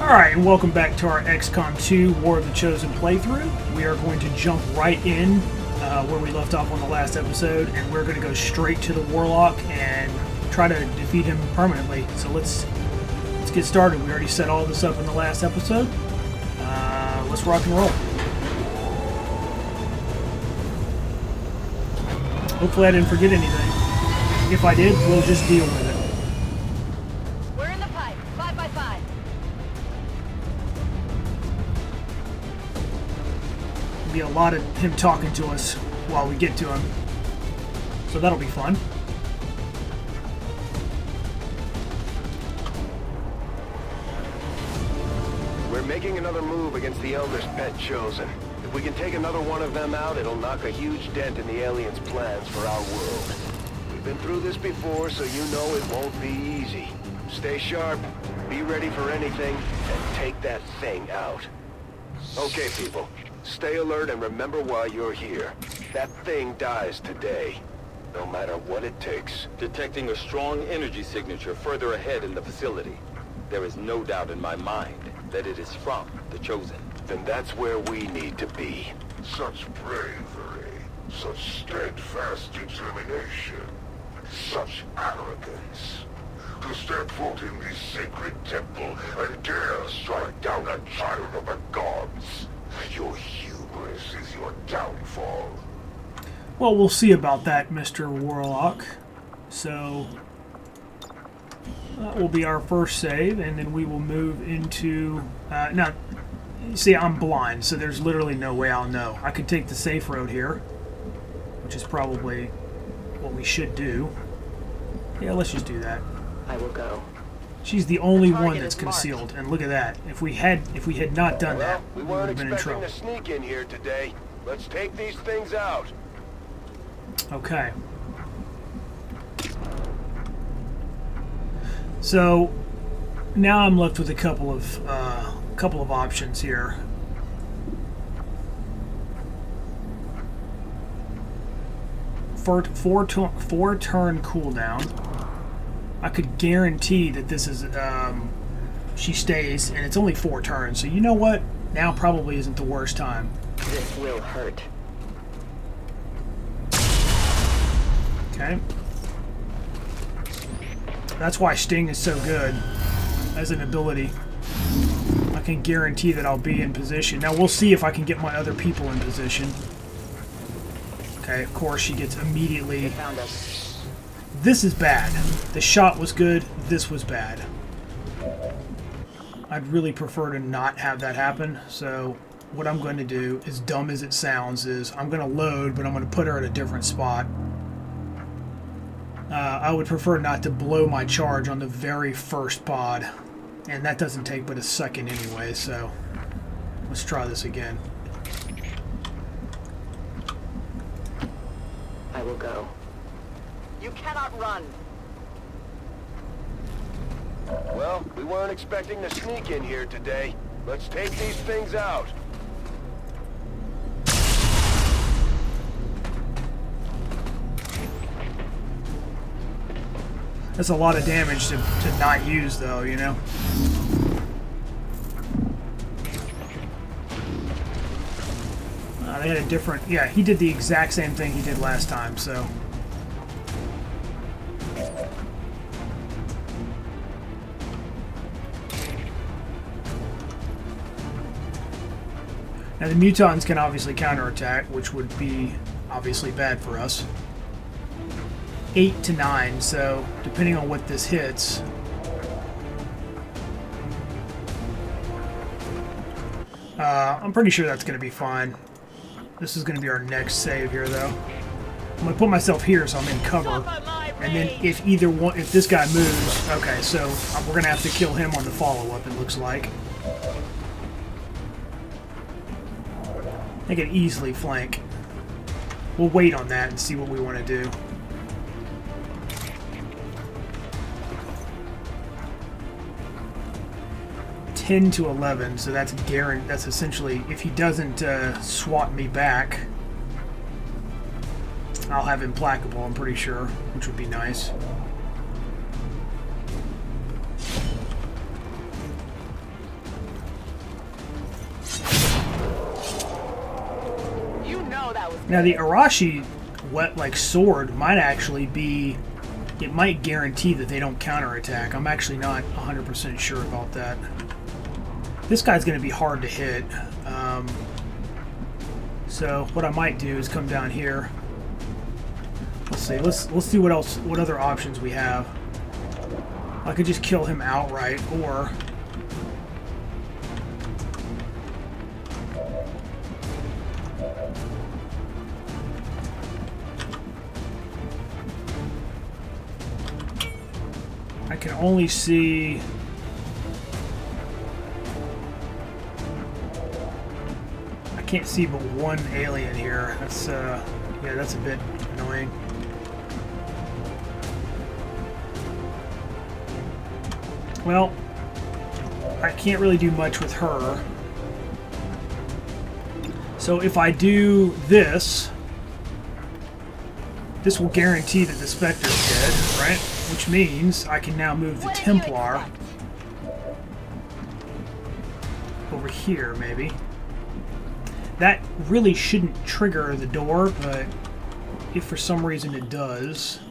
Alright, and welcome back to our XCOM 2 War of the Chosen playthrough. We are going to jump right in where we left off on the last episode, and we're going to go straight to the Warlock and try to defeat him permanently. So let's get started. We already set all this up in the last episode. Let's rock and roll. Hopefully I didn't forget anything. If I did, we'll just deal with it. We're in the pipe, 5x5. There'll be a lot of him talking to us while we get to him. So that'll be fun. We're making another move against the Elder's pet Chosen. If we can take another one of them out, it'll knock a huge dent in the aliens' plans for our world. We've been through this before, so you know it won't be easy. Stay sharp, be ready for anything, and take that thing out. Okay, people. Stay alert and remember why you're here. That thing dies today, no matter what it takes. Detecting a strong energy signature further ahead in the facility. There is no doubt in my mind that it is from the Chosen. Then that's where we need to be. Such bravery, such steadfast determination, such arrogance. To step foot in this sacred temple and dare strike down a child of the gods. Your hubris is your downfall. Well, we'll see about that, Mr. Warlock. So that will be our first save, and then we will move into... now, see, I'm blind, so there's literally no way I'll know. I could take the safe road here, which is probably what we should do. Yeah, let's just do that. I will go. She's the only one Target that's is marked. concealed, and look at that. If we had not done that, We we would weren't have been in expecting trouble. to sneak in here today. Let's take these things out. Okay. So now I'm left with a couple of options here. Four turn cooldown. I could guarantee that this is she stays, and it's only 4 turns. So you know what? Now probably isn't the worst time. This will hurt. Okay. That's why Sting is so good as an ability. I can guarantee that I'll be in position. Now we'll see if I can get my other people in position. Okay, of course she gets immediately... They found us. This is bad. The shot was good, this was bad. I'd really prefer to not have that happen, so what I'm going to do, as dumb as it sounds, is I'm going to load, but I'm going to put her at a different spot. I would prefer not to blow my charge on the very first pod, and that doesn't take but a second anyway, so let's try this again. I will go. You cannot run. Well, we weren't expecting to sneak in here today. Let's take these things out. That's a lot of damage to not use, though, you know? They had a different... Yeah, he did the exact same thing he did last time, so... Now, the mutants can obviously counterattack, which would be obviously bad for us. 8 to 9, so depending on what this hits... I'm pretty sure that's going to be fine. This is going to be our next save here, though. I'm going to put myself here so I'm in cover. And then if if this guy moves... Okay, so we're going to have to kill him on the follow-up, it looks like. They can easily flank. We'll wait on that and see what we want to do. $10 to 11, so that's guaranteed. That's essentially, if he doesn't swat me back, I'll have Implacable, I'm pretty sure, which would be nice. Now the Arashi sword might actually be, it might guarantee that they don't counterattack. I'm actually not 100% sure about that. This guy's going to be hard to hit. So what I might do is come down here. Let's see. Let's see what other options we have. I could just kill him outright, or I can only see. I can't see but one alien here. That's yeah, that's a bit annoying. Well, I can't really do much with her. So if I do this, this will guarantee that the Spectre's dead, right? Which means I can now move the Templar over here, maybe. That really shouldn't trigger the door, but if for some reason it does,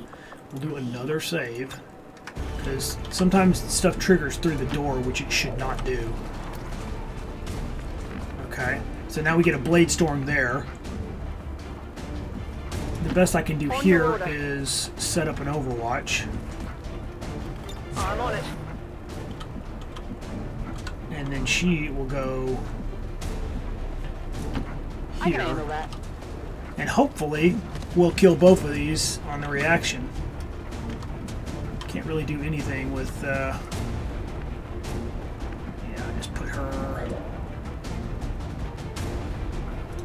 we'll do another save. Because sometimes stuff triggers through the door, which it should not do. Okay, so now we get a Blade Storm there. The best I can do here is set up an Overwatch. I'm on it. And then she will go I can here. handle that. And hopefully we'll kill both of these on the reaction. Can't really do anything with yeah, just put her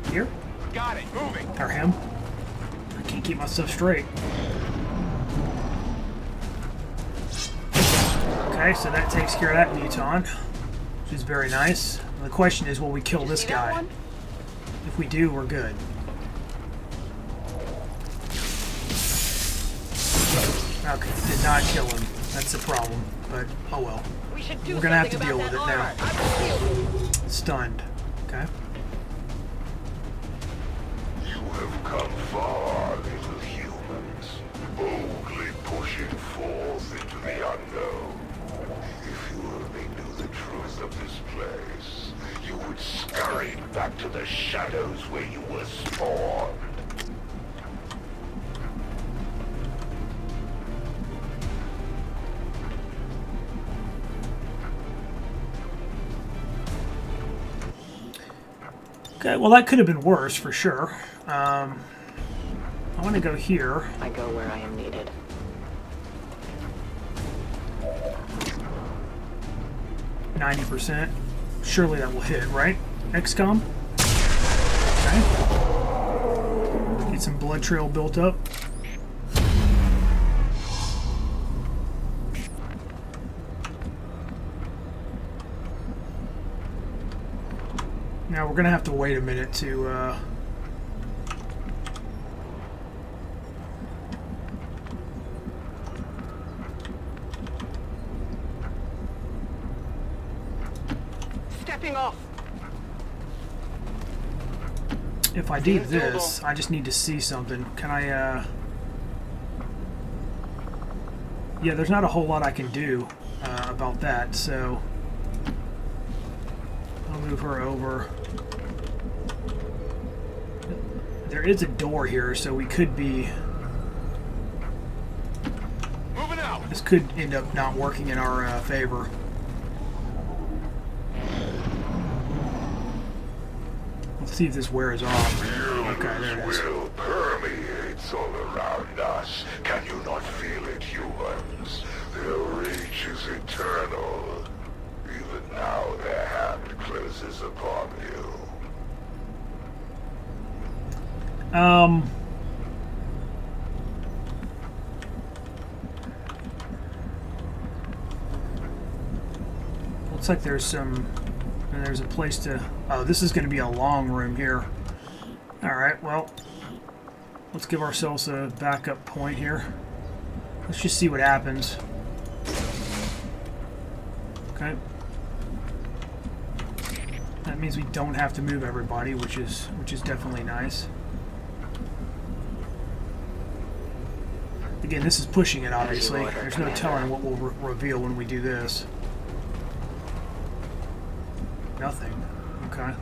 here. Got it. Moving. Or him. I can't keep myself straight. Okay, so that takes care of that muton, which is very nice. And the question is, will we kill this guy? If we do, we're good. Okay, did not kill him. That's the problem, but oh well. We're gonna have to deal with it now. Stunned. Okay. You have come far, little humans, boldly pushing forth into the unknown. If you only knew the truth of this place, you would scurry back to the shadows where you were spawned. Okay, well that could have been worse for sure. I want to go here. I go where I am needed. %. Surely that will hit, right? XCOM? Okay. Get some blood trail built up. Now we're gonna have to wait a minute to Stepping off. if I do this, I just need to see something. Can I yeah, there's not a whole lot I can do about that, so I'll move her over. There is a door here, so we could be... Moving out. This could end up not working in our favor. Let's see if this wears off. Okay, there it is. Will permeates all around us. Can you not feel it, humans? Their reach is eternal. Even now their hand closes upon you. Looks like there's a place to... Oh, this is going to be a long room here. Alright, well, let's give ourselves a backup point here. Let's just see what happens. Okay. That means we don't have to move everybody, which is definitely nice. again, this is pushing it, obviously. There's no telling what we'll reveal when we do this. Nothing. Okay.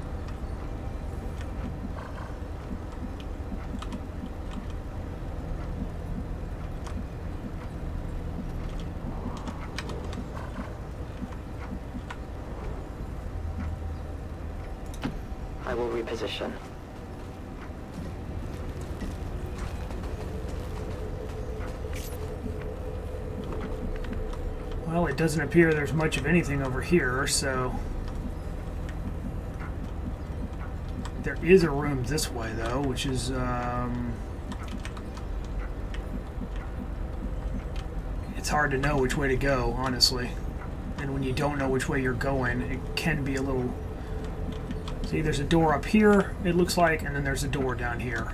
I will reposition. Well, it doesn't appear there's much of anything over here, so... There is a room this way, though, which is, it's hard to know which way to go, honestly. And when you don't know which way you're going, it can be a little... See, there's a door up here, it looks like, and then there's a door down here.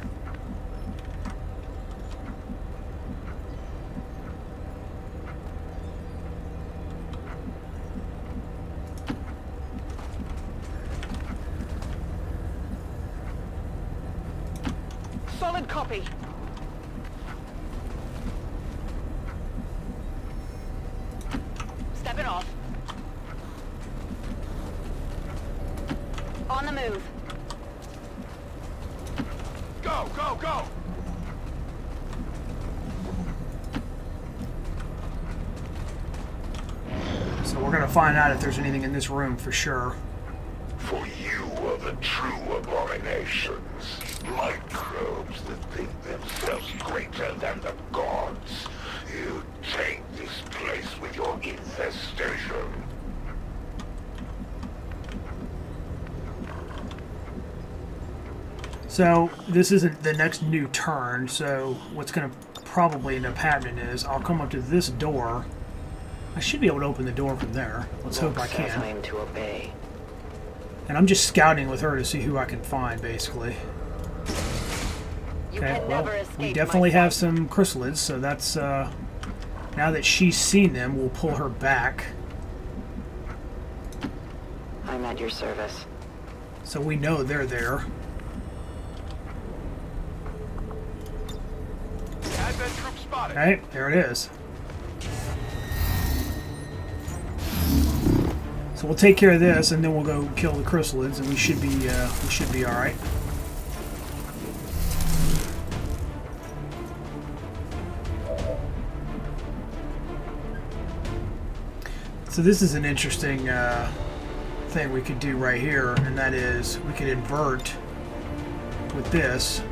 Solid copy. Stepping off. On the move. Go, go, go! So we're gonna find out if there's anything in this room for sure. For you are the true abominations. Microbes that think themselves greater than the gods. You take this place with your infestation. So this isn't the next new turn, so what's going to probably end up happening is I'll come up to this door. I should be able to open the door from there. Let's hope I can. I am to obey. And I'm just scouting with her to see who I can find, basically. You Okay, can well, never escape we my definitely have sight. some chrysalids, so that's, now that she's seen them, we'll pull her back. I'm at your service. So we know they're there. Advent troop spotted. Okay, there it is. So we'll take care of this, and then we'll go kill the chrysalids, and we should be all right. So this is an interesting thing we could do right here, and that is we could invert with this.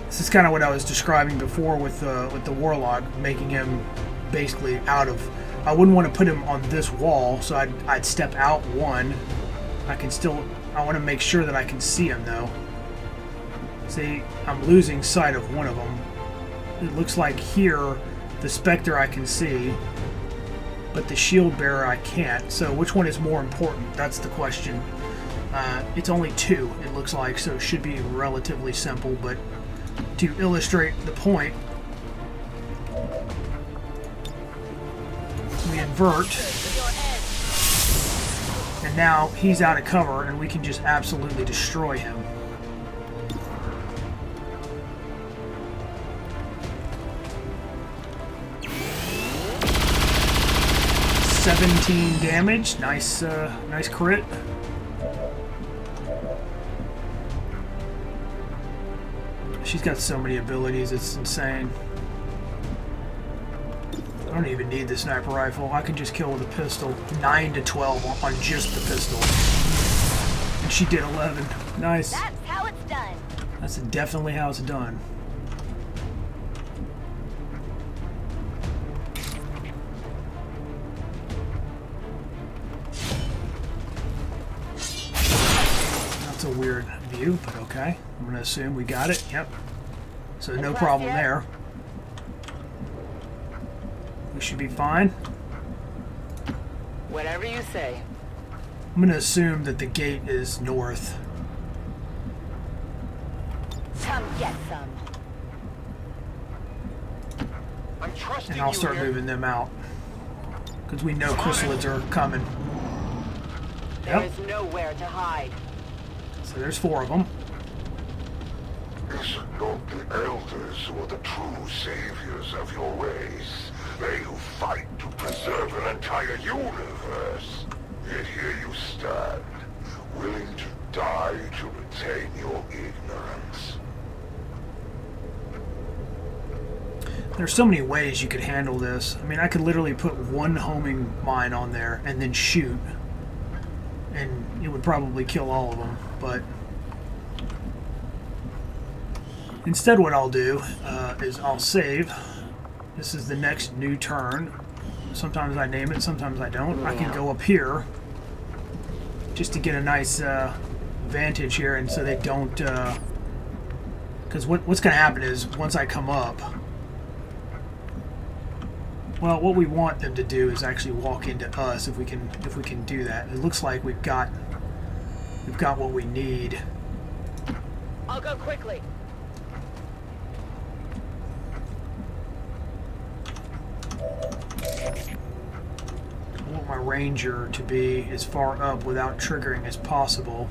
This is kind of what I was describing before with the Warlock, making him basically out of... I wouldn't want to put him on this wall, so I'd step out one. I want to make sure that I can see him, though. See, I'm losing sight of one of them. It looks like here, the Spectre I can see, but the Shield Bearer I can't. So which one is more important? That's the question. It's only two, it looks like, so it should be relatively simple, but to illustrate the point, we invert, and now he's out of cover, and we can just absolutely destroy him. 17 damage. Nice, nice crit. She's got so many abilities, it's insane. I don't even need the sniper rifle. I can just kill with a pistol. 9 to 12 on just the pistol. And she did 11. Nice. That's how it's done. That's definitely how it's done. That's a weird view, but okay. I'm going to assume we got it. Yep. So no problem there. We should be fine. Whatever you say. I'm going to assume that the gate is north. Come get some. I'm trusting And I'll you start here. moving them out. Because we know chrysalids are coming. There Yep. is nowhere to hide. So there's 4 of them. Is it not the Elders who are the true saviors of your race? They who fight to preserve an entire universe. Yet here you stand, willing to die to retain your ignorance. There's so many ways you could handle this. I mean, I could literally put one homing mine on there and then shoot. And it would probably kill all of them, but... Instead what I'll do is I'll save. This is the next new turn. Sometimes I name it, sometimes I don't. I can go up here just to get a nice vantage here, and so they don't... Because what's going to happen is, once I come up... Well, what we want them to do is actually walk into us if we can do that. It looks like we've got what we need. I'll go quickly. I want my ranger to be as far up without triggering as possible.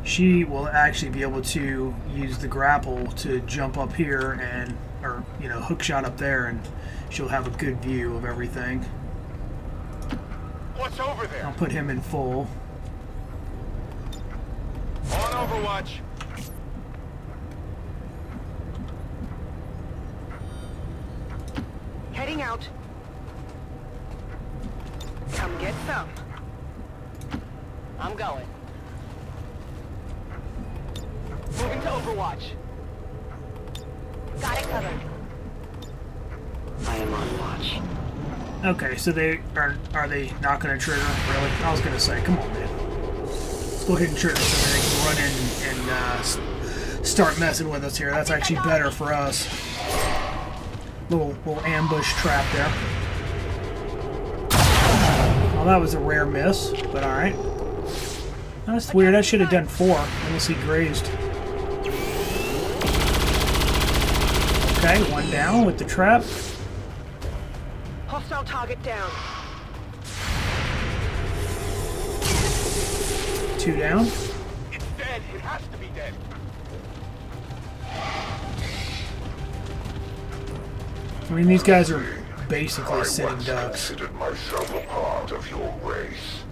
She will actually be able to use the grapple to jump up here and, or, you know, hook shot up there, and she'll have a good view of everything. What's over there? I'll put him in full. On Overwatch. Heading out. Come get some. I'm going. Moving to Overwatch. Got it covered. I am on watch. Okay, so they are they not going to trigger? Really? I was going to say, come on, man. Let's go ahead and trigger so they can run in and start messing with us here. That's actually better for us. Little ambush trap there. Well, that was a rare miss, but all right. That's weird. I should have done 4 unless he grazed. Okay, 1 down with the trap. Hostile target down. 2 down. It's dead. It has to be dead. I mean, these guys are basically sitting once ducks. considered myself a part of your race.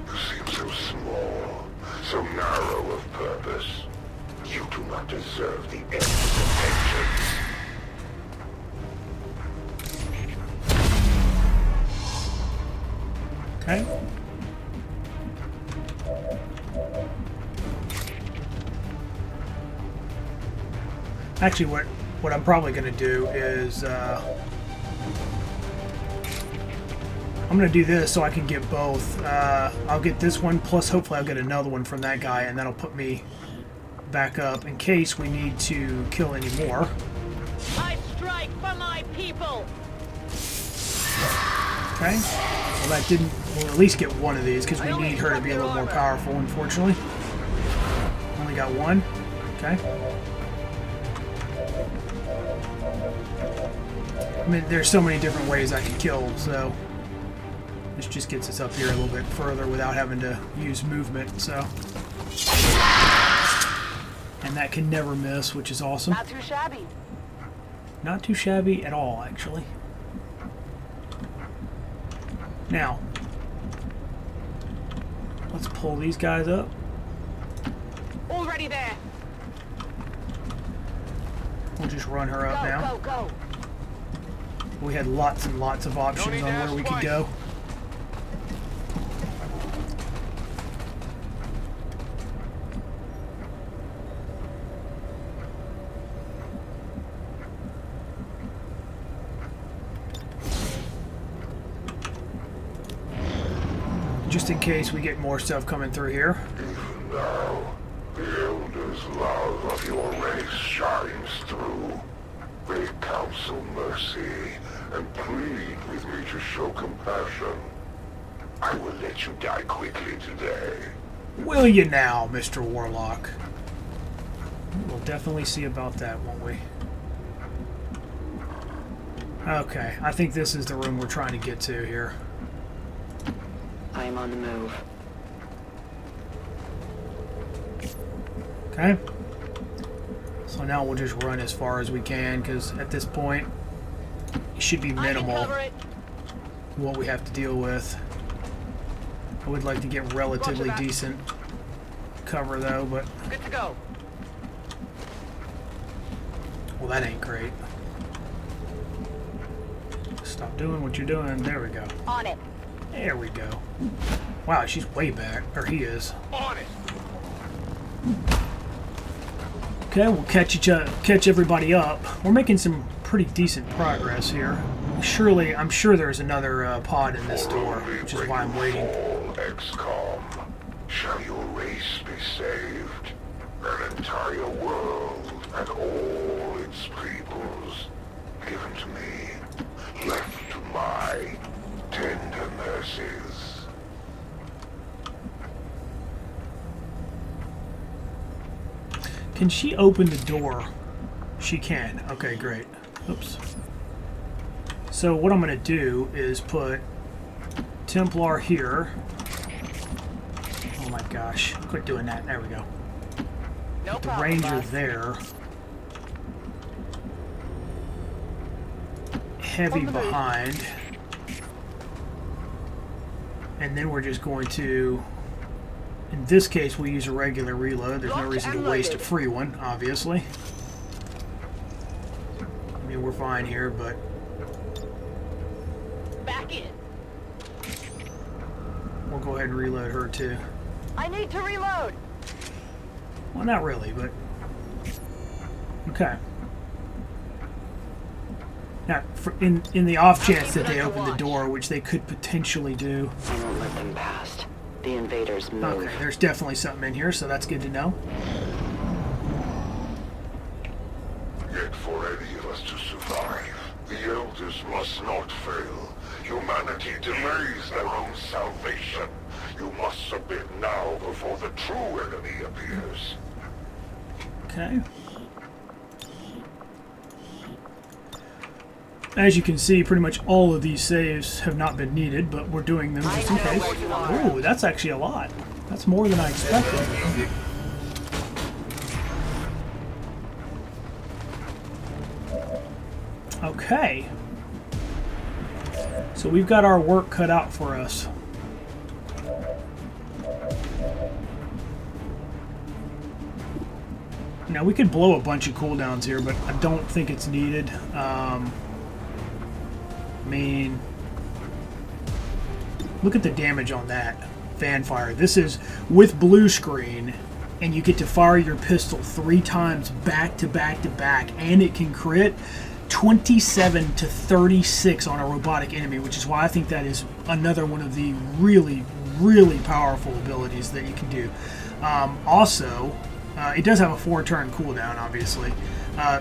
You seem so small, so narrow of purpose. You do not deserve the end of vengeance. Okay. Actually, what I'm probably going to do is I'm going to do this so I can get both. I'll get this one, plus hopefully I'll get another one from that guy, and that'll put me back up in case we need to kill any more. I strike for my people. Okay. Well, that didn't... We'll at least get one of these, because we need her to be a little more powerful, unfortunately. Only got one. Okay. I mean, there's so many different ways I can kill, so... This just gets us up here a little bit further without having to use movement, so... And that can never miss, which is awesome. Not too shabby. Not too shabby at all, actually. Now, let's pull these guys up. Already there. We'll just run her up now. Go, go, go. We had lots and lots of options on where we could go. Just in case we get more stuff coming through here. Even now, the Elder's love of your race shines through. They counsel mercy and plead with me to show compassion. I will let you die quickly today. Will you now, Mr. Warlock? We'll definitely see about that, won't we? Okay, I think this is the room we're trying to get to here. I am on the move. Okay. So now we'll just run as far as we can, because at this point, it should be I can minimal cover it. what we have to deal with. I would like to get relatively Roger that. decent cover, though, but... Good to go. Well, that ain't great. Stop doing what you're doing. There we go. On it. There we go. Wow, she's way back. Or he is. On it! Okay, we'll catch everybody up. We're making some pretty decent progress here. Surely, I'm sure there's another pod in this door, which is why I'm waiting. All XCOM. Shall your race be saved? An entire world and all its peoples given to me, left to my tender mercies. Can she open the door? She can. Okay, great. Oops. So what I'm going to do is put Templar here. Oh my gosh. Quit doing that. There we go. No Put the problem, Ranger boss. there. Heavy On the move. behind. And then we're just going to... In this case, we'll use a regular reload. There's no Locked reason to and waste a loaded. free one, obviously. I mean, we're fine here, but... Back in. We'll go ahead and reload her too. I need to reload. Well, not really, but... Okay. Now, in the off chance that they open the door, which they could potentially do... I won't let them past. The invaders move. Okay, there's definitely something in here, so that's good to know. Yet for any of us to survive, the Elders must not fail. Humanity delays their own salvation. You must submit now before the true enemy appears. Okay. As you can see, pretty much all of these saves have not been needed, but we're doing them just in case. Ooh, that's actually a lot. That's more than I expected. Okay. So we've got our work cut out for us. Now we could blow a bunch of cooldowns here, but I don't think it's needed. I mean, look at the damage on that fanfire. This is with blue screen, and you get to fire your pistol 3 times back to back to back, and it can crit 27 to 36 on a robotic enemy, which is why I think that is another one of the really, really powerful abilities that you can do. Also, it does have a 4-turn cooldown, obviously.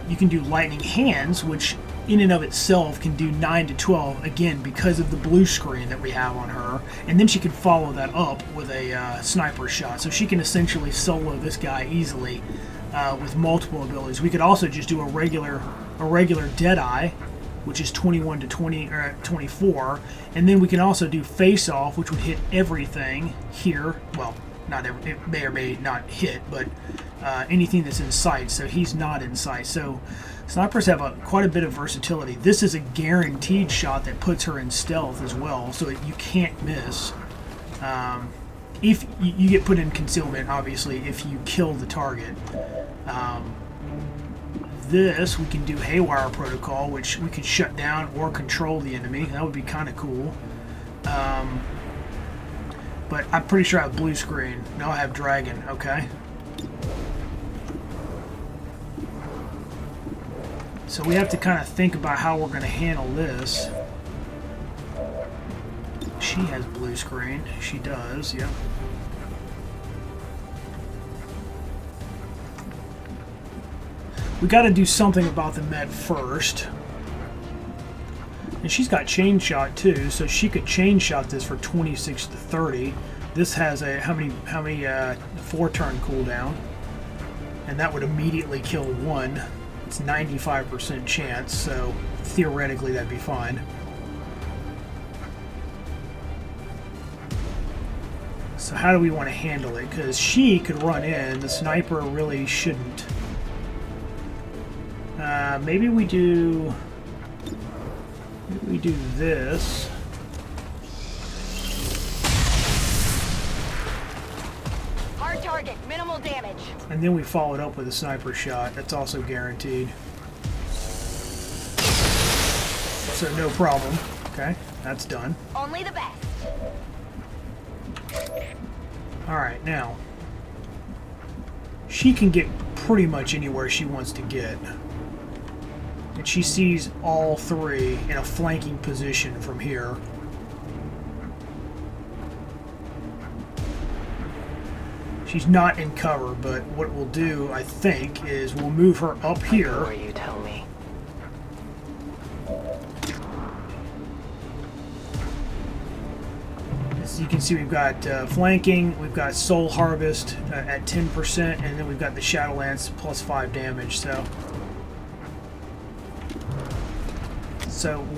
You can do Lightning Hands, which in and of itself can do 9 to 12, again, because of the blue screen that we have on her. And then she can follow that up with a sniper shot. So she can essentially solo this guy easily with multiple abilities. We could also just do a regular Deadeye, which is 21 to 24. And then we can also do Face Off, which would hit everything here. Well, not every, it may or may not hit, but anything that's in sight. So he's not in sight. So snipers have quite a bit of versatility. This is a guaranteed shot that puts her in stealth as well, so you can't miss. If you get put in concealment, obviously, if you kill the target. This, we can do Haywire Protocol, which we could shut down or control the enemy. That would be kind of cool. But I'm pretty sure I have blue screen. Now I have Dragon, okay. So we have to kind of think about how we're going to handle this. She has blue screen. She does, yep. We got to do something about the med first. And she's got chain shot too, so she could chain shot this for 26 to 30. This has a how many 4-turn cooldown, and that would immediately kill one. It's 95% chance, so theoretically that'd be fine. So how do we want to handle it? Because she could run in. The sniper really shouldn't. Maybe we do... Maybe we do this. Hard target, minimal damage. And then we follow it up with a sniper shot. That's also guaranteed. So no problem. Okay, that's done. Only the best. Alright, now. She can get pretty much anywhere she wants to get. And she sees all three in a flanking position from here. She's not in cover, but what we'll do, I think, is we'll move her up here. Or you tell me. As you can see, we've got flanking, we've got Soul Harvest at 10%, and then we've got the Shadowlance plus 5 damage. So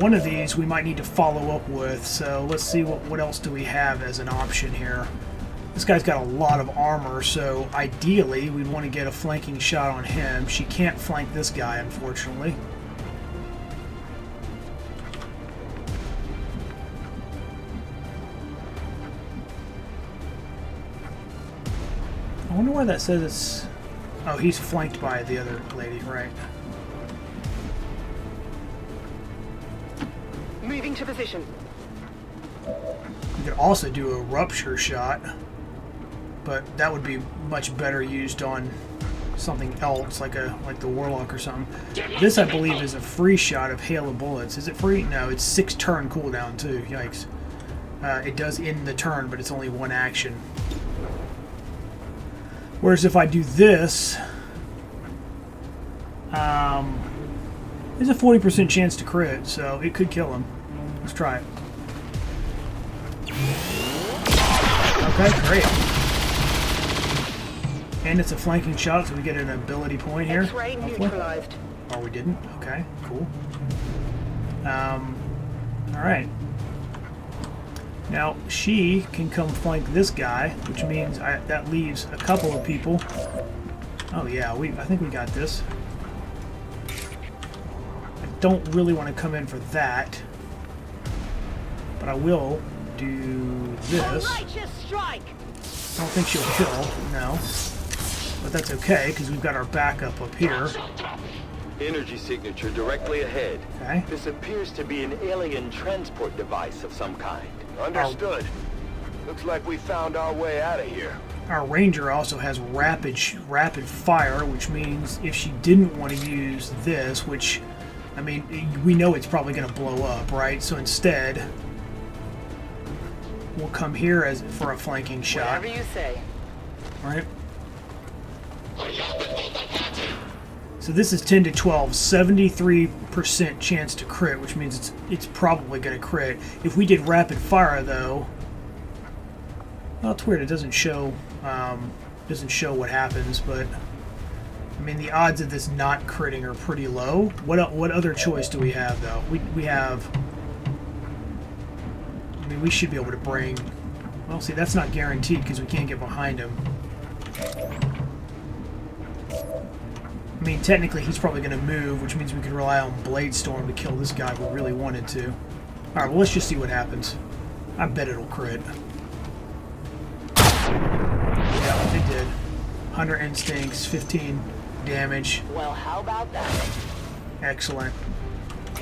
one of these we might need to follow up with. So let's see what else do we have as an option here. This guy's got a lot of armor, so ideally we'd want to get a flanking shot on him. She can't flank this guy, unfortunately. I wonder why that says it's... Oh, he's flanked by the other lady, right. Moving to position. We could also do a rupture shot, but that would be much better used on something else, like the Warlock or something. This, I believe, is a free shot of Hail of Bullets. Is it free? No, it's 6 turn cooldown too. Yikes. It does end the turn, but it's only 1 action. Whereas if I do this, there's a 40% chance to crit, so it could kill him. Let's try it. Okay, great. And it's a flanking shot, so we get an ability point here. X-ray neutralized. Oh, we didn't? Okay, cool. Alright. Now, she can come flank this guy, which means that leaves a couple of people. Oh yeah, I think we got this. I don't really want to come in for that, but I will do this. Righteous strike. I don't think she'll kill, no. But that's okay, because we've got our backup up here. Energy signature directly ahead. Okay. This appears to be an alien transport device of some kind. Understood. Looks like we found our way out of here. Our ranger also has rapid fire, which means if she didn't want to use this, which, I mean, we know it's probably going to blow up, right? So instead, we'll come here for a flanking shot. Whatever you say. All right. So this is 10 to 12, 73% chance to crit, which means it's probably going to crit. If we did rapid fire, though, well, it's weird. It doesn't show what happens, but I mean the odds of this not critting are pretty low. What other choice do we have, though? We have. I mean, we should be able to bring. Well, see, that's not guaranteed because we can't get behind him. I mean, technically, he's probably going to move, which means we could rely on Blade Storm to kill this guy if we really wanted to. Alright, well, let's just see what happens. I bet it'll crit. Yeah, it did. 100 instincts, 15 damage. Well, how about that? Excellent.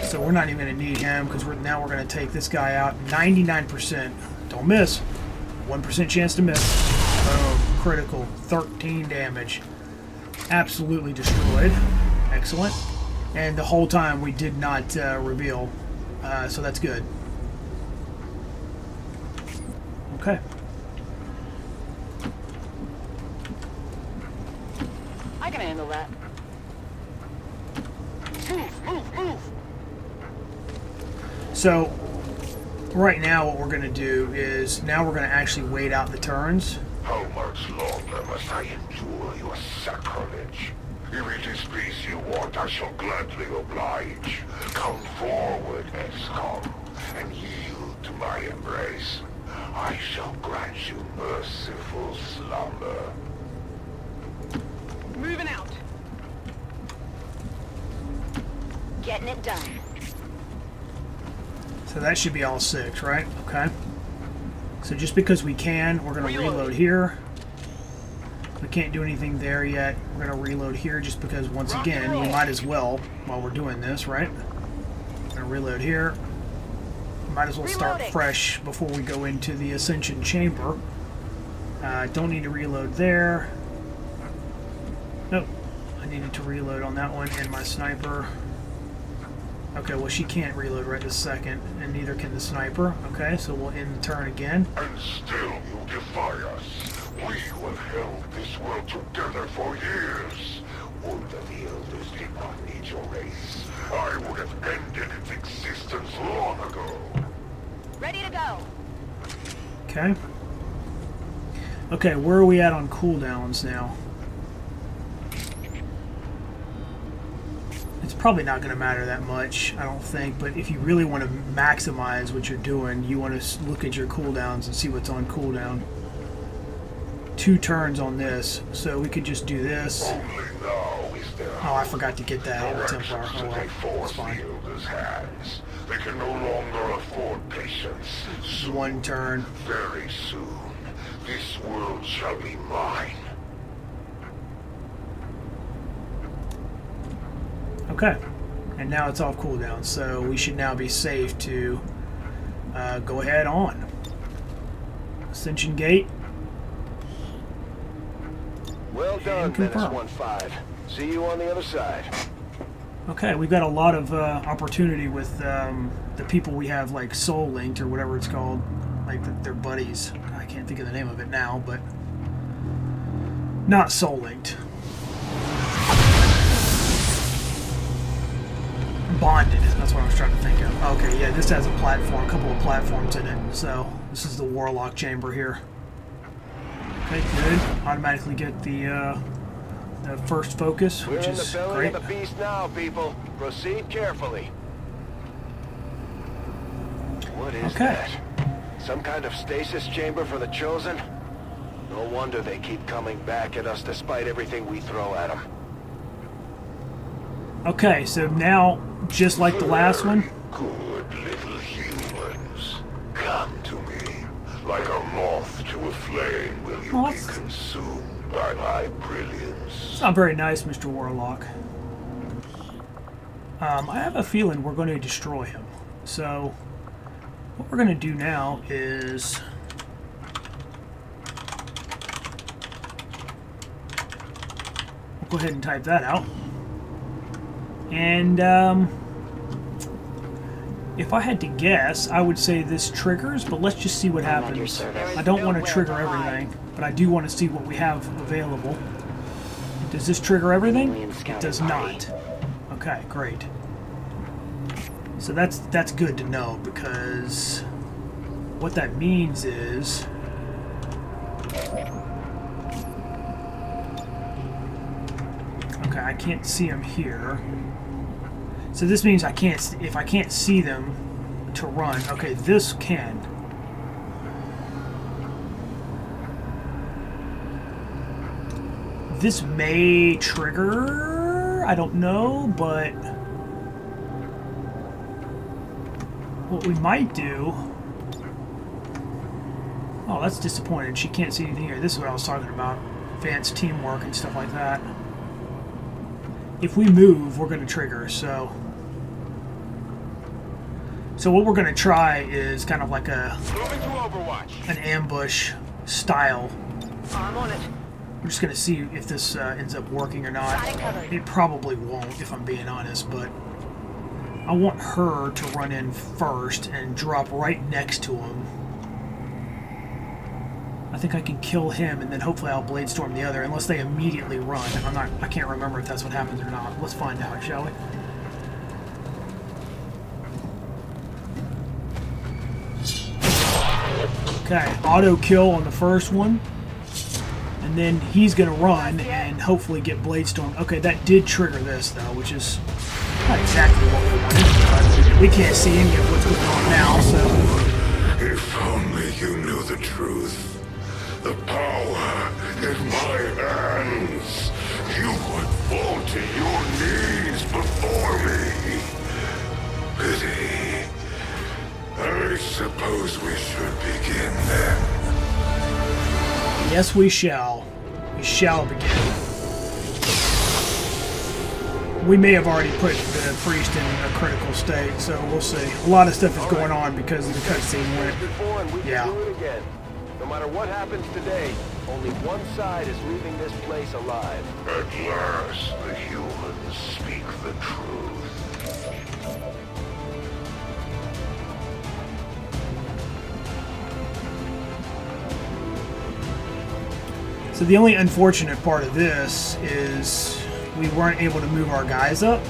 So we're not even going to need him, because now we're going to take this guy out. 99%. Don't miss. 1% chance to miss. Oh, critical. 13 damage. Absolutely destroyed. Excellent. And the whole time we did not reveal, so that's good. Okay. I can handle that. Move! So, right now what we're going to do is, now we're going to actually wait out the turns. How much longer must I endure your sacrilege? If it is peace you want, I shall gladly oblige. Come forward, XCOM, and yield to my embrace. I shall grant you merciful slumber. Moving out. Getting it done. So that should be all 6, right? Okay. So just because we can, we're going to reload here. We can't do anything there yet. We're going to reload here just because, once again, we might as well while we're doing this, right? We're going to reload here. Might as well start fresh before we go into the Ascension chamber. Don't need to reload there. Nope. I needed to reload on that one and my sniper. Okay, well, she can't reload right this second, and neither can the sniper. Okay, so we'll end the turn again. And still you defy us. We who have held this world together for years. Would that the Elders did not need your race, I would have ended its existence long ago. Ready to go. Okay. Okay, where are we at on cooldowns now? It's probably not going to matter that much, I don't think, but if you really want to maximize what you're doing, you want to look at your cooldowns and see what's on cooldown. 2 turns on this, so we could just do this. Only now is there Oh, I forgot to get that no Templar. actions Oh, that they well, force that's fine. the Elders' hands. They can no longer afford patience. Soon, 1 turn. very soon, this world shall be mine. Okay, and now it's off cooldown, so we should now be safe to go ahead on. Ascension Gate. Well done, And Menace confirm. 1-5. See you on the other side. Okay, we've got a lot of opportunity with the people we have, like soul linked or whatever it's called, like their buddies. I can't think of the name of it now, but not soul linked. Bonded, that's what I was trying to think of. Okay, yeah, this has a platform, a couple of platforms in it. So this is the Warlock chamber here. Okay, good. Automatically get the first focus, We're which in the is belly great. of the beast now, people. Proceed carefully. What is Okay. that? Some kind of stasis chamber for the Chosen? No wonder they keep coming back at us despite everything we throw at them. Okay, so now, just like the last one, Good little humans, come to me. Like a moth to a flame will you Moths? be consumed by my brilliance. it's not very nice, Mr. Warlock. I have a feeling we're going to destroy him. So, what we're going to do now is... we'll go ahead and type that out. And, if I had to guess, I would say this triggers, but let's just see what happens. I don't want to trigger everything, but I do want to see what we have available. Does this trigger everything? It does not. Okay, great. So that's good to know, because what that means is okay, I can't see them here. So this means I can't, if I can't see them to run. Okay, this can. This may trigger, I don't know, but what we might do... Oh, that's disappointing. She can't see anything here. This is what I was talking about. Advanced teamwork and stuff like that. If we move, we're going to trigger, so... So what we're going to try is kind of like a an ambush style. I'm on it. We're just going to see if this ends up working or not. It probably won't, if I'm being honest, but I want her to run in first and drop right next to him. I think I can kill him, and then hopefully I'll Bladestorm the other, unless they immediately run. I can't remember if that's what happens or not. Let's find out, shall we? Okay, auto kill on the first one. And then he's going to run and hopefully get Bladestorm. Okay, that did trigger this, though, which is not exactly what we wanted. But we can't see any of what's going on now, so... If only you knew the the power in my hands, you would fall to your knees before me. Pity. I suppose we should begin then. Yes, we shall. We shall begin. We may have already put the priest in a critical state, so we'll see. A lot of stuff is going on because of the cutscene went. Before and we Yeah. can do it again. No matter what happens today, only one side is leaving this place alive. At last, the humans speak the truth. So the only unfortunate part of this is we weren't able to move our guys up.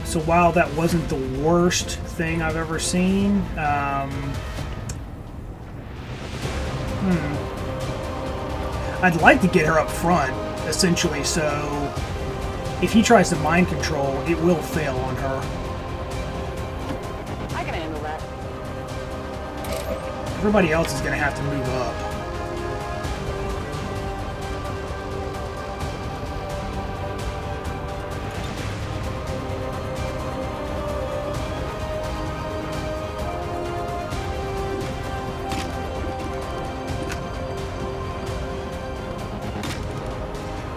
So while that wasn't the worst thing I've ever seen, I'd like to get her up front, essentially, so if he tries to mind control, it will fail on her. I can handle that. Everybody else is going to have to move up.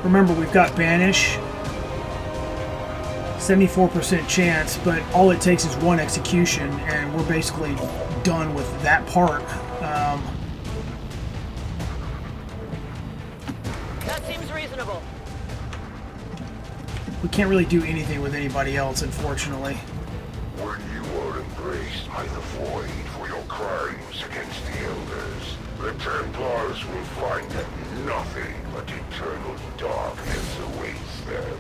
Remember, we've got Banish, 74% chance, but all it takes is one execution, and we're basically done with that part. That seems reasonable. We can't really do anything with anybody else, unfortunately. When you are embraced by the void for your crimes against the Elders, the Templars will find that nothing but eternal darkness awaits them.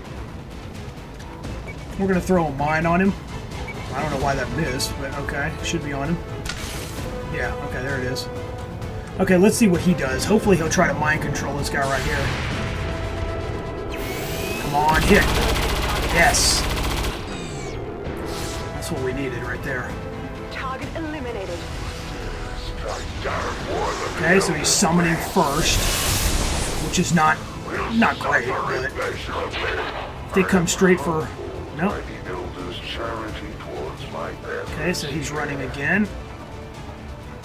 We're going to throw a mine on him. I don't know why that missed, but okay. Should be on him. Yeah, okay, there it is. Okay, let's see what he does. Hopefully he'll try to mind control this guy right here. Come on, hit. Yes. That's what we needed right there. Target eliminated. Okay, so he's summoning first, which is not great, but if they come straight for... Nope. Okay, so he's running again.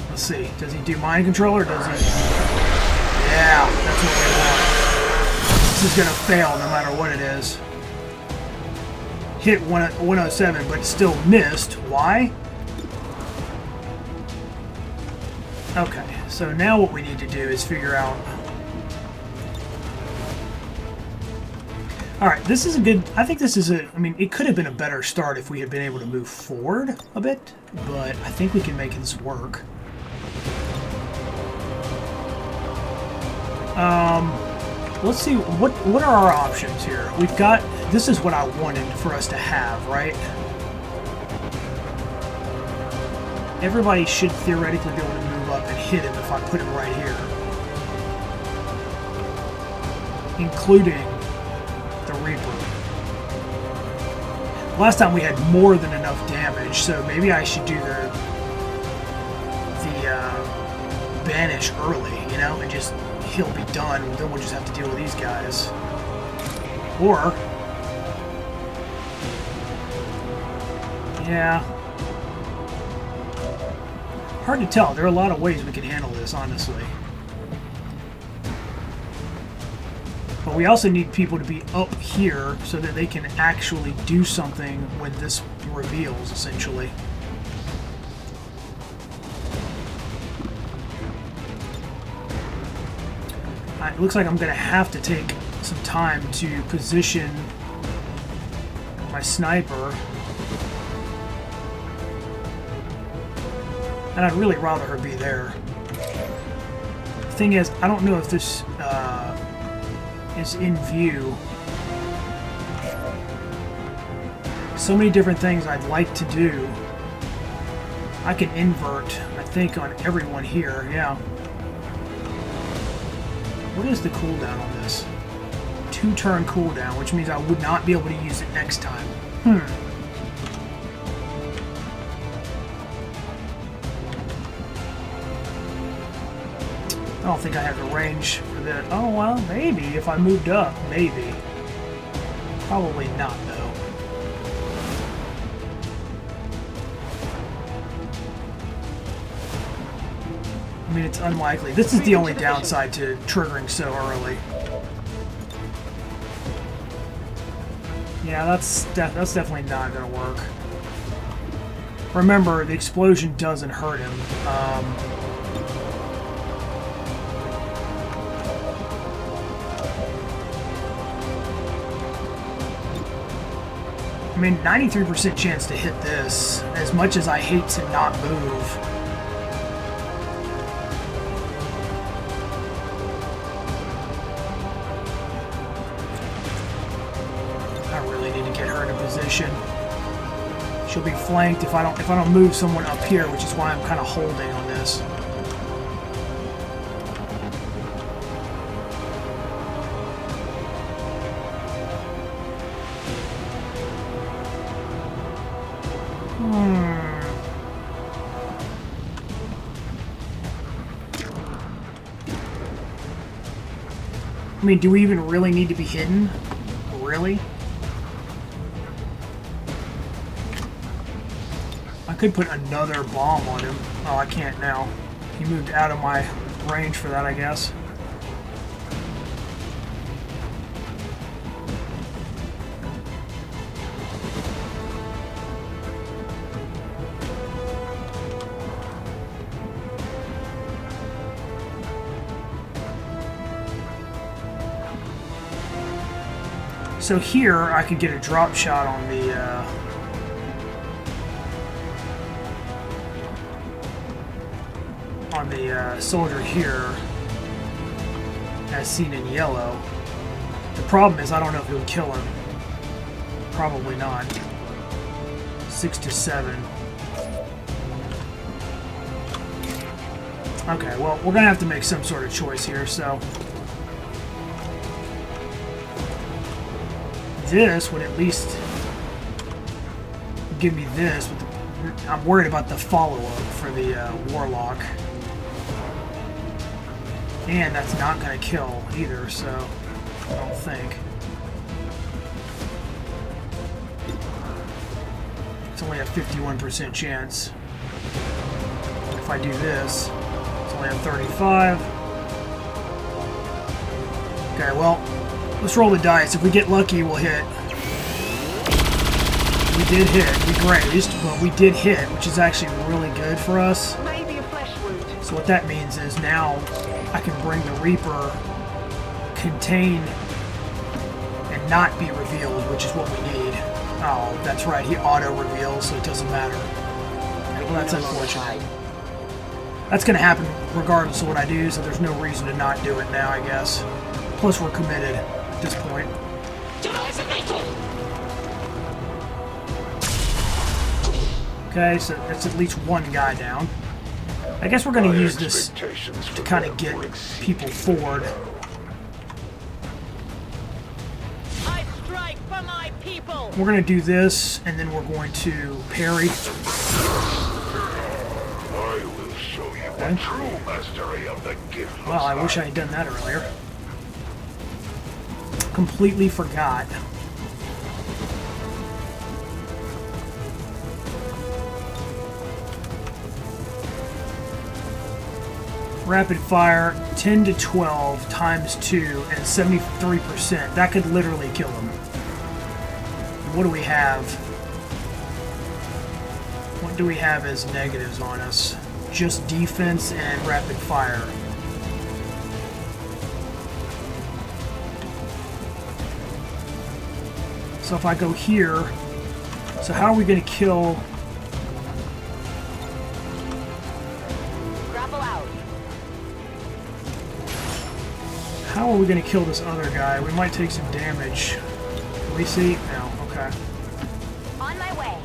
Let's see. Does he do mind control or does he... Yeah, that's what we want. This is going to fail no matter what it is. Hit 107, but still missed. Why? Okay, so now what we need to do is figure out... Alright, this is a good... I think this is a... I mean, it could have been a better start if we had been able to move forward a bit, but I think we can make this work. Let's see, what are our options here? We've got... This is what I wanted for us to have, right? Everybody should theoretically be able to move up and hit him if I put him right here. Including the Reaper. Last time we had more than enough damage, so maybe I should do the Banish early, you know, and just he'll be done, and then we'll just have to deal with these guys. Or... Yeah. Hard to tell. There are a lot of ways we can handle this, honestly. But we also need people to be up here so that they can actually do something when this reveals, essentially. It looks like I'm going to have to take some time to position my sniper. And I'd really rather her be there. The thing is, I don't know if this is in view. So many different things I'd like to do. I can invert, I think, on everyone here, yeah. What is the cooldown on this? 2-turn cooldown, which means I would not be able to use it next time. I don't think I have the range for that. Oh, well, maybe if I moved up. Maybe. Probably not, though. I mean, it's unlikely. This is the only downside to triggering so early. Yeah, that's definitely not going to work. Remember, the explosion doesn't hurt him. I mean, 93% chance to hit this, as much as I hate to not move. I really need to get her in a position. She'll be flanked if I don't move someone up here, which is why I'm kind of holding on this. I mean, do we even really need to be hidden? Really? I could put another bomb on him. Oh, I can't now. He moved out of my range for that, I guess. So here, I could get a drop shot on the soldier here, as seen in yellow. The problem is I don't know if it would kill him. Probably not. 6 to 7. Okay, well, we're gonna have to make some sort of choice here, so... This would at least give me this, but I'm worried about the follow-up for the Warlock. And that's not going to kill either, so I don't think. It's only a 51% chance. If I do this, it's only a 35. Okay, well, let's roll the dice. If we get lucky, we'll hit. We did hit. We grazed, but we did hit, which is actually really good for us. Maybe a flesh wound. So what that means is now I can bring the Reaper, contain, and not be revealed, which is what we need. Oh, that's right. He auto-reveals, so it doesn't matter. Okay, well, that's unfortunate. That's going to happen regardless of what I do, so there's no reason to not do it now, I guess. Plus, we're committed at this point. Okay, so that's at least one guy down. I guess we're going to use this to kind of get people forward. I strike for my people. We're going to do this, and then we're going to parry. I will show you Okay. the true mastery of the gift. Well, I wish I had done that earlier. Completely forgot. Rapid fire, 10 to 12 times 2 and 73%. That could literally kill him. What do we have? What do we have as negatives on us? Just defense and rapid fire. So if I go here, so how are we going to kill? Grapple out. How are we going to kill this other guy? We might take some damage. Can we see? No. Okay. On my way.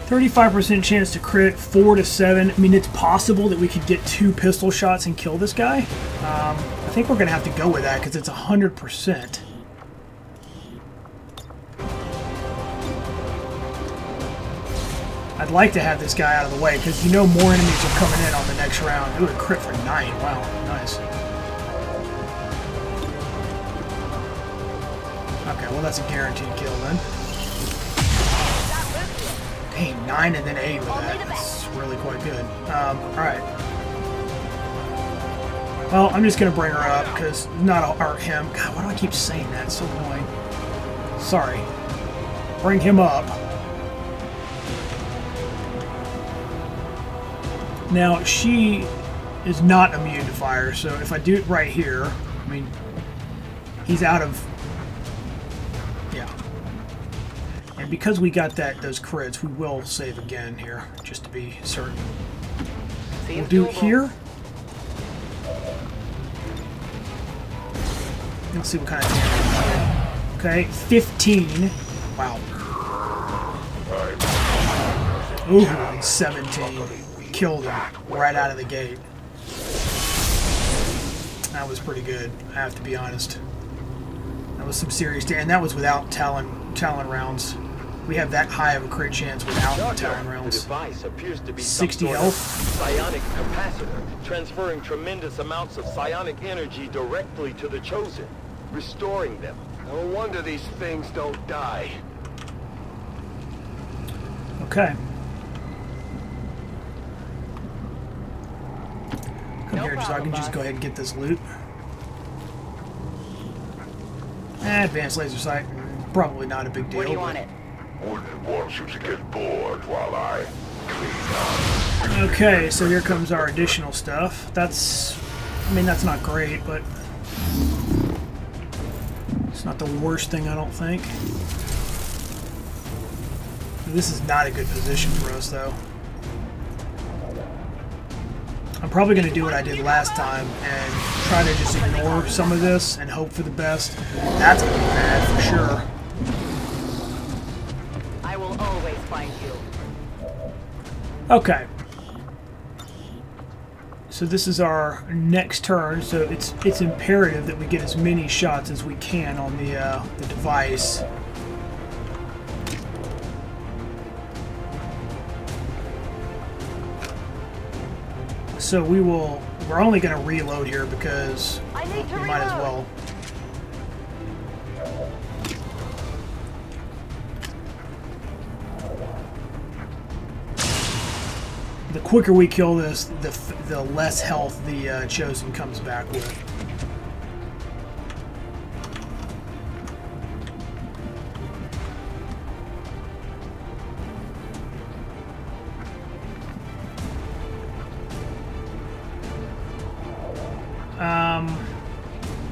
35% chance to crit, 4 to 7. I mean, it's possible that we could get 2 pistol shots and kill this guy. I think we're going to have to go with that because it's 100%. I'd like to have this guy out of the way because you know more enemies are coming in on the next round. Ooh, a crit for 9. Wow, nice. Okay, well that's a guaranteed kill then. Dang, 9 and then 8 with that. That's really quite good. Alright. Well, I'm just going to bring her up because not him. God, why do I keep saying that? It's so annoying. Sorry. Bring him up. Now, she is not immune to fire, so if I do it right here, I mean, he's out of... Yeah. And because we got those crits, we will save again here, just to be certain. We'll do it here. Let's see what kind of damage. Okay, 15. Wow. Ooh, 17. Killed him right out of the gate. That was pretty good, I have to be honest. That was some serious damage, and that was without Talon rounds. We have that high of a crit chance without Talon rounds. The device appears to be 60 some sort health. of psionic capacitor, transferring tremendous amounts of psionic energy directly to the Chosen, restoring them. No wonder these things don't die. Okay. Come here so I can just go ahead and get this loot. Advanced laser sight. Probably not a big deal. Where do you want it? Wouldn't want you to get bored while I clean up. Okay, so here comes our additional stuff. That's... I mean, that's not great, but... It's not the worst thing, I don't think. This is not a good position for us, though. I'm probably going to do what I did last time and try to just ignore some of this and hope for the best. That's going to be bad for sure. I will always find you. Okay. So this is our next turn, so it's imperative that we get as many shots as we can on the device. So we're only going to reload here because we might as well. The quicker we kill this, the less health the Chosen comes back with.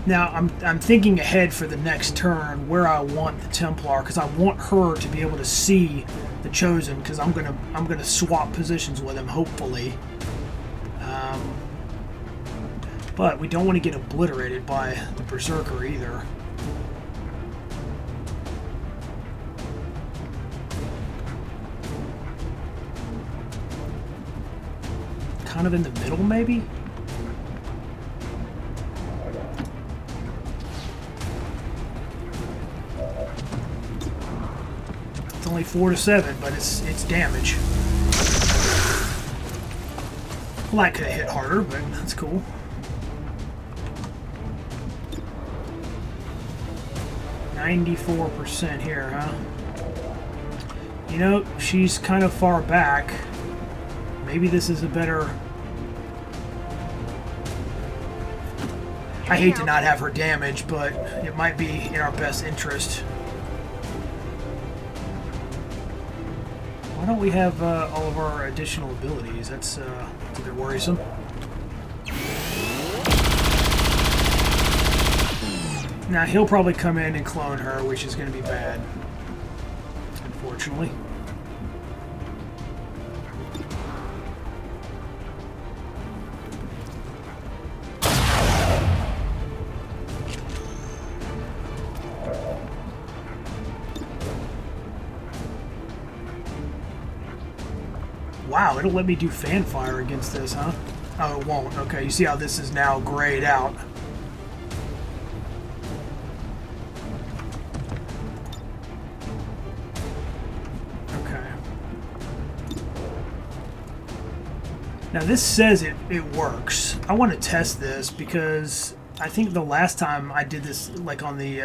Now I'm thinking ahead for the next turn where I want the Templar, because I want her to be able to see the Chosen, because I'm gonna swap positions with him hopefully. But we don't want to get obliterated by the Berserker either. Kind of in the middle, maybe? It's only 4 to 7, but it's damage. Well, that could have hit harder, but that's cool. %, here, huh? You know, she's kind of far back. Maybe this is a better... I hate to not have her damage, but it might be in our best interest. Why don't we have all of our additional abilities? That's a bit worrisome. Now, he'll probably come in and clone her, which is going to be bad, unfortunately. Wow, it'll let me do fan fire against this, huh? Oh, it won't. Okay, you see how this is now grayed out. Okay. Now this says it works. I want to test this because I think the last time I did this, like on the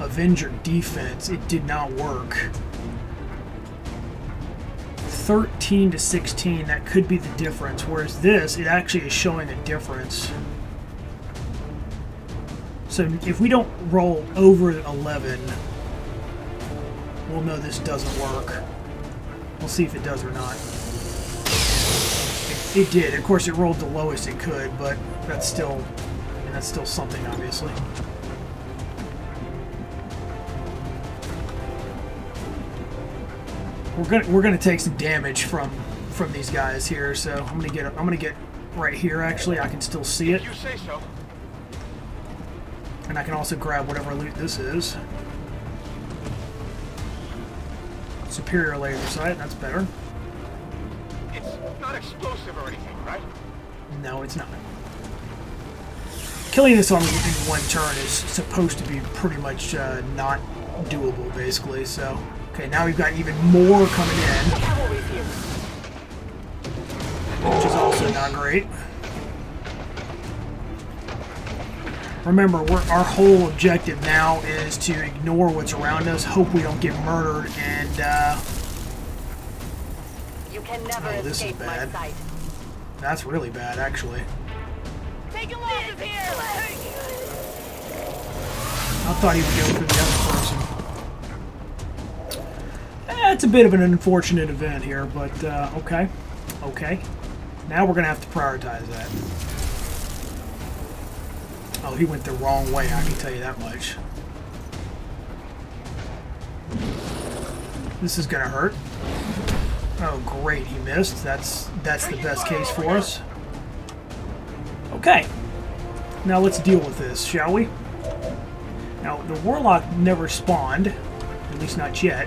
Avenger defense, it did not work. 13 to 16, that could be the difference, whereas this, it actually is showing a difference. So if we don't roll over 11, we'll know this doesn't work. We'll see if it does or not. It did. Of course, it rolled the lowest it could, but that's still, I mean, that's still something, obviously. We're gonna take some damage from these guys here, so I'm gonna get right here. Actually, I can still see it. You say so. And I can also grab whatever loot this is. Superior laser sight, that's better. It's not explosive or anything, right? No, it's not. Killing this in one turn is supposed to be pretty much not doable, basically, so... Okay, now we've got even more coming in, which is also not great. Remember, our whole objective now is to ignore what's around us, hope we don't get murdered, and You can never oh, this is escape my bad. sight. That's really bad, actually. Take him off of here! I thought he would go for the other person. It's a bit of an unfortunate event here, but okay. Okay. Now we're going to have to prioritize that. Oh, he went the wrong way, I can tell you that much. This is going to hurt. Oh, great, he missed. That's the best case for us. Okay. Now let's deal with this, shall we? Now, the Warlock never spawned, at least not yet.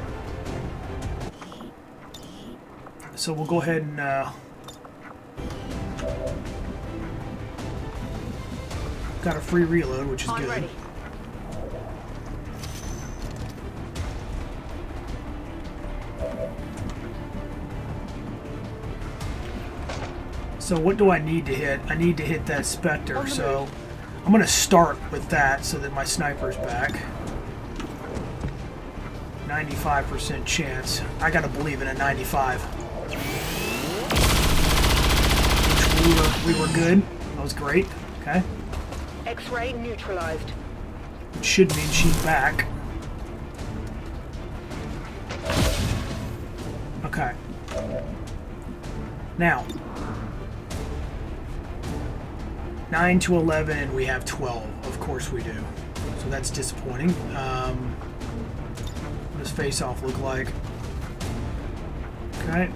So we'll go ahead and got a free reload, which is good. Ready. So what do I need to hit? I need to hit that Spectre, so I'm going to start with that so that my sniper's back. 95% chance. I got to believe in a 95. We were good. That was great. Okay. X-ray neutralized. Which should mean she's back. Okay. Now. 9 to 11, and we have 12. Of course we do. So that's disappointing. What does face-off look like? Okay.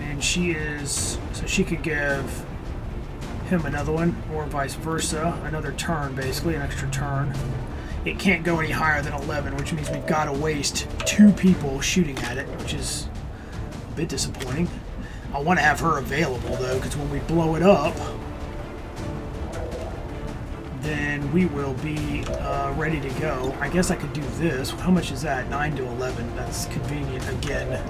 And she is... So she could give him another one, or vice versa. Another turn, basically. An extra turn. It can't go any higher than 11, which means we've got to waste 2 people shooting at it, which is a bit disappointing. I want to have her available, though, because when we blow it up, then we will be ready to go. I guess I could do this. How much is that? 9 to 11. That's convenient again.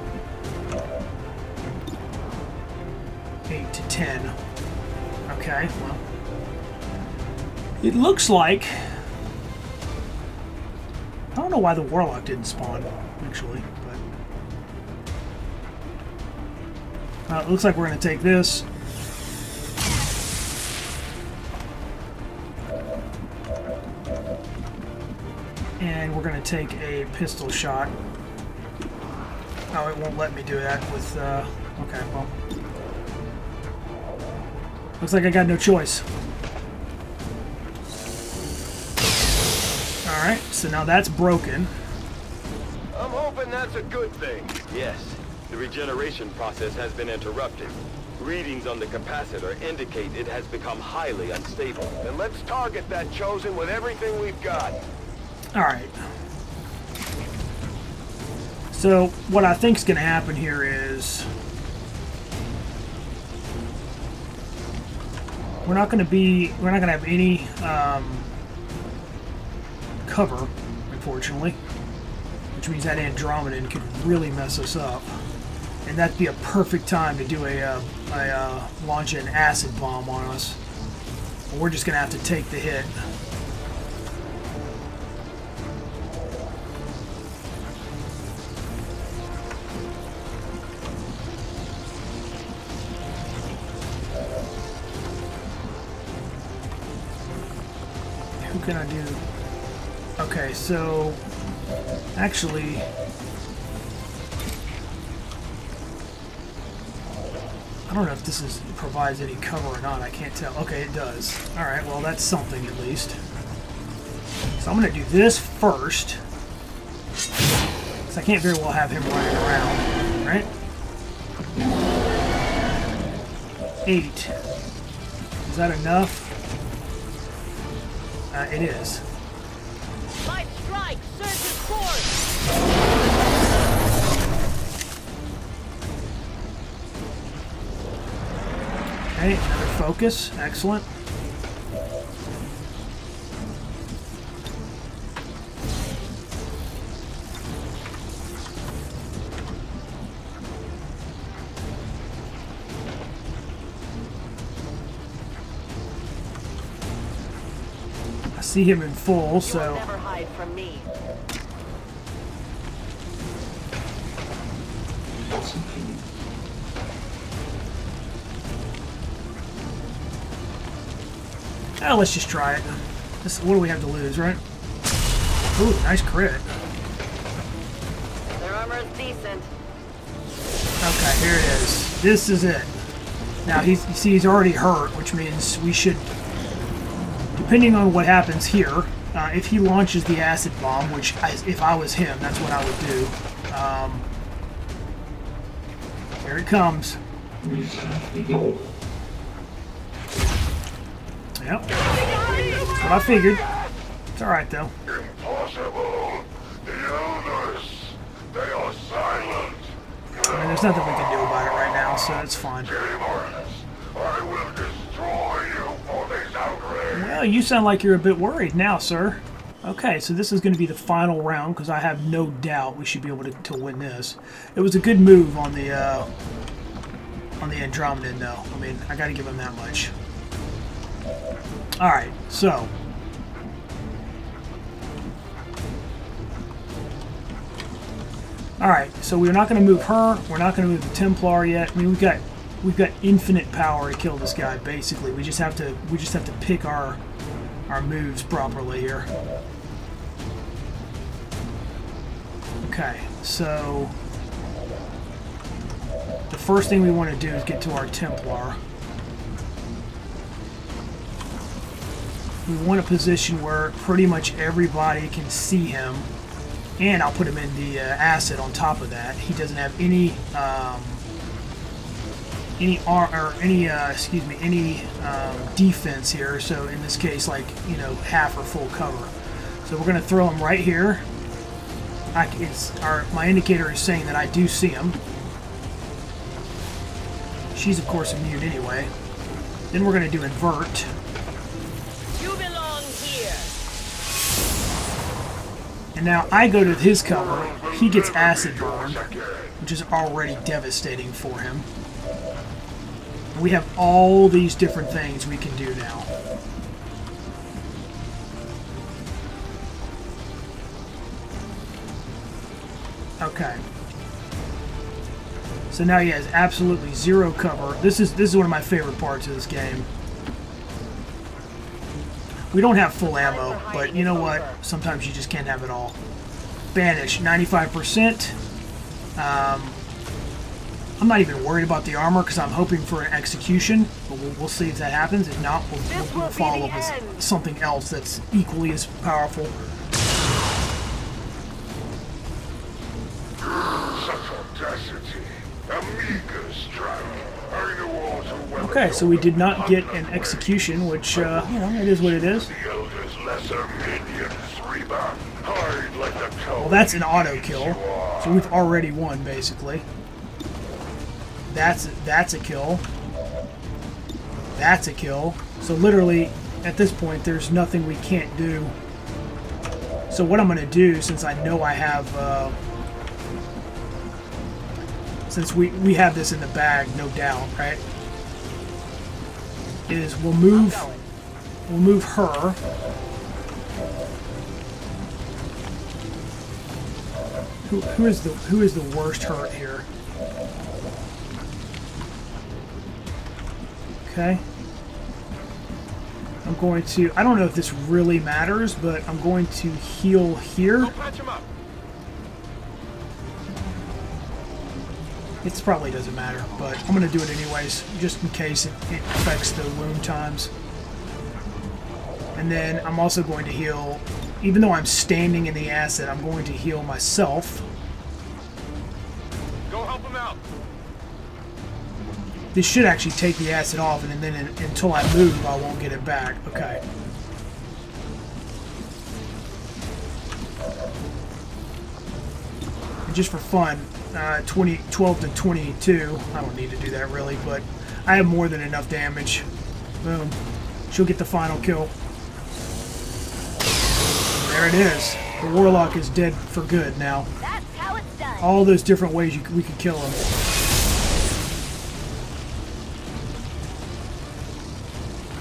8 to 10. Okay, well. It looks like... I don't know why the Warlock didn't spawn, actually, but... it looks like we're going to take this. And we're going to take a pistol shot. Oh, it won't let me do that with... okay, well. Looks like I got no choice. Alright, so now that's broken. I'm hoping that's a good thing. Yes. The regeneration process has been interrupted. Readings on the capacitor indicate it has become highly unstable. Then let's target that Chosen with everything we've got. Alright. So what I think is going to happen here is we're not going to have any cover, unfortunately, which means that Andromedan could really mess us up, and that'd be a perfect time to do launch an acid bomb on us. We're just going to have to take the hit. Who can I do? Okay, so actually, I don't know if this provides any cover or not. I can't tell. Okay, it does. All right, well, that's something at least. So I'm going to do this first, because I can't very well have him running around, right? 8. Is that enough? It is. My strike surges forth. Okay, another focus. Excellent. See him in full, so You will never hide from me. let's just try it. What do we have to lose, right? Ooh, nice crit. Their armor is decent. Okay, here it is. This is it. Now you see he's already hurt, which means we should, depending on what happens here, if he launches the acid bomb, which if I was him, that's what I would do. Here it comes. Yep. That's what I figured. It's alright though. Impossible! The elders! They are silent! I mean, there's nothing we can do about it right now, so it's fine. Gamers! I will destroy you for this outrage! Well, you sound like you're a bit worried now, sir. Okay, so this is going to be the final round, because I have no doubt we should be able to win this. It was a good move on the Andromedan, though. I mean, I got to give him that much. Alright, so alright, so we're not going to move her. We're not going to move the Templar yet. I mean, we've got infinite power to kill this guy. Basically, we just have to pick our moves properly here. Okay, so the first thing we want to do is get to our Templar. We want a position where pretty much everybody can see him, and I'll put him in the acid on top of that. He doesn't have any defense here. So in this case, like, you know, half or full cover. So we're going to throw him right here. My indicator is saying that I do see him. She's of course immune anyway. Then we're going to do invert. And now I go to his cover, he gets acid burn, which is already devastating for him. And we have all these different things we can do now. Okay. So now he has absolutely zero cover. This is one of my favorite parts of this game. We don't have full ammo, but you know what? Sometimes you just can't have it all. Banish, 95%. I'm not even worried about the armor because I'm hoping for an execution, but we'll see if that happens. If not, we'll follow up with something else that's equally as powerful. Okay, so we did not get an execution, which, you know, it is what it is. The elders' lesser minions, Reba. Hide like the Well, that's an auto kill, so we've already won basically. That's a kill. That's a kill. So literally, at this point, there's nothing we can't do. So what I'm going to do, since I know I have, since we have this in the bag, no doubt, right? Is we'll move her. Who is the worst hurt here? Okay. I'm going to, I don't know if this really matters, but I'm going to heal here. Patch him up. It probably doesn't matter, but I'm going to do it anyways, just in case it affects the wound times. And then I'm also going to heal, even though I'm standing in the acid, I'm going to heal myself. Go help him out. This should actually take the acid off, and then until I move, I won't get it back. Okay. And just for fun, 12 to 22. I don't need to do that really, but I have more than enough damage. Boom. She'll get the final kill. There it is. The Warlock is dead for good now. That's how it's done. All those different ways we could kill him.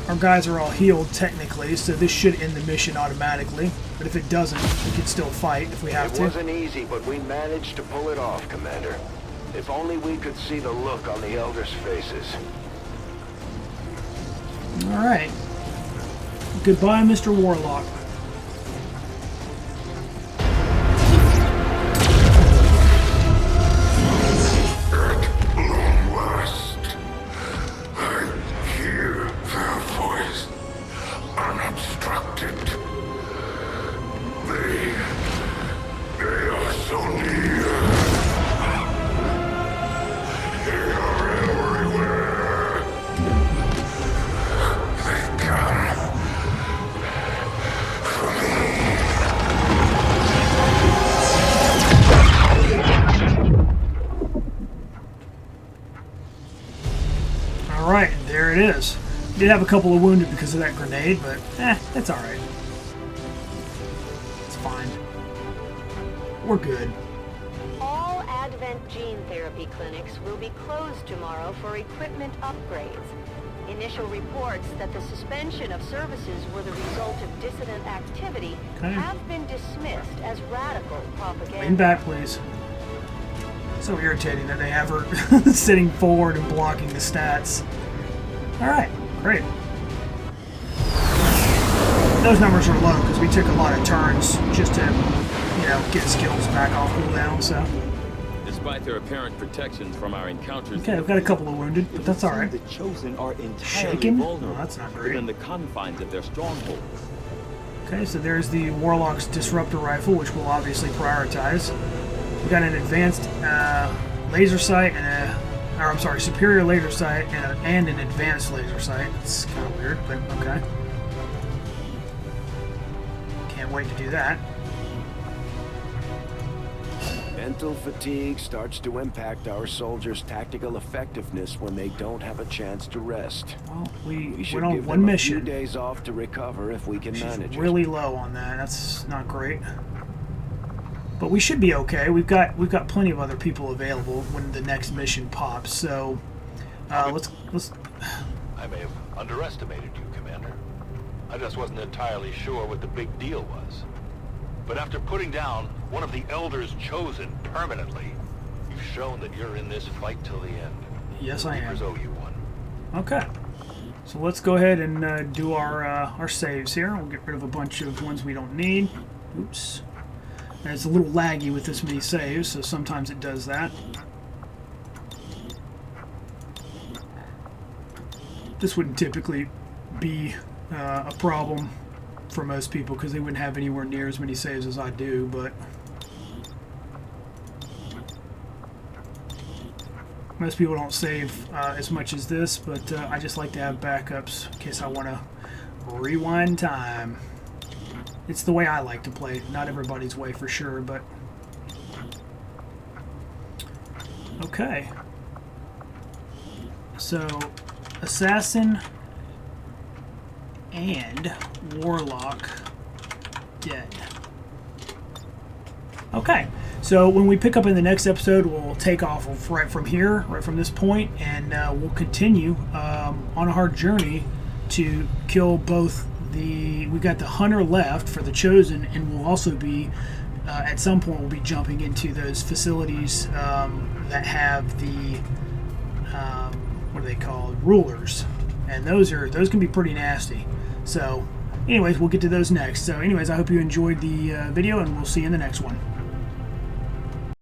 Our guys are all healed, technically, so this should end the mission automatically. But if it doesn't, we can still fight if we have to. It wasn't easy, but we managed to pull it off, Commander. If only we could see the look on the Elders' faces. Alright. Goodbye, Mr. Warlock. Alright, there it is. Did have a couple of wounded because of that grenade, but that's alright. It's fine. We're good. All Advent gene therapy clinics will be closed tomorrow for equipment upgrades. Initial reports that the suspension of services were the result of dissident activity have been dismissed as radical propaganda. Lean back, please. So irritating that they have her sitting forward and blocking the stats. Alright, great. Those numbers are low because we took a lot of turns just to, you know, get skills back off cooldown, so. Despite their apparent protections from our encounters, Okay, I've got a couple of wounded, but that's alright. The Chosen are entirely Shaken? vulnerable Oh, that's not great. within the confines of their stronghold. Okay, so there's the Warlock's Disruptor Rifle, which we'll obviously prioritize. We got an advanced laser sight and superior laser sight and an advanced laser sight. It's kind of weird, but okay. Can't wait to do that. Mental fatigue starts to impact our soldiers' tactical effectiveness when they don't have a chance to rest. Well, we should went on give one them a mission. few days off to recover if we can manage She's it. really low on that. That's not great. But we should be okay. We've got plenty of other people available when the next mission pops. So let's. I may have underestimated you, Commander. I just wasn't entirely sure what the big deal was. But after putting down one of the Elders Chosen permanently, you've shown that you're in this fight till the end. Yes, I am. Reapers owe you one. Okay. So let's go ahead and do our saves here. We'll get rid of a bunch of ones we don't need. Oops. And it's a little laggy with this many saves, so sometimes it does that. This wouldn't typically be a problem for most people because they wouldn't have anywhere near as many saves as I do, but most people don't save as much as this, but I just like to have backups in case I want to rewind time. It's the way I like to play. Not everybody's way for sure, but... Okay. So, Assassin and Warlock dead. Okay. So when we pick up in the next episode, we'll take off right from here, right from this point, and we'll continue on our journey to kill both the... We've got the Hunter left for the Chosen, and we'll also be, at some point, we'll be jumping into those facilities that have the, what are they called? Rulers. And those can be pretty nasty. So, anyways, we'll get to those next. So, anyways, I hope you enjoyed the video, and we'll see you in the next one.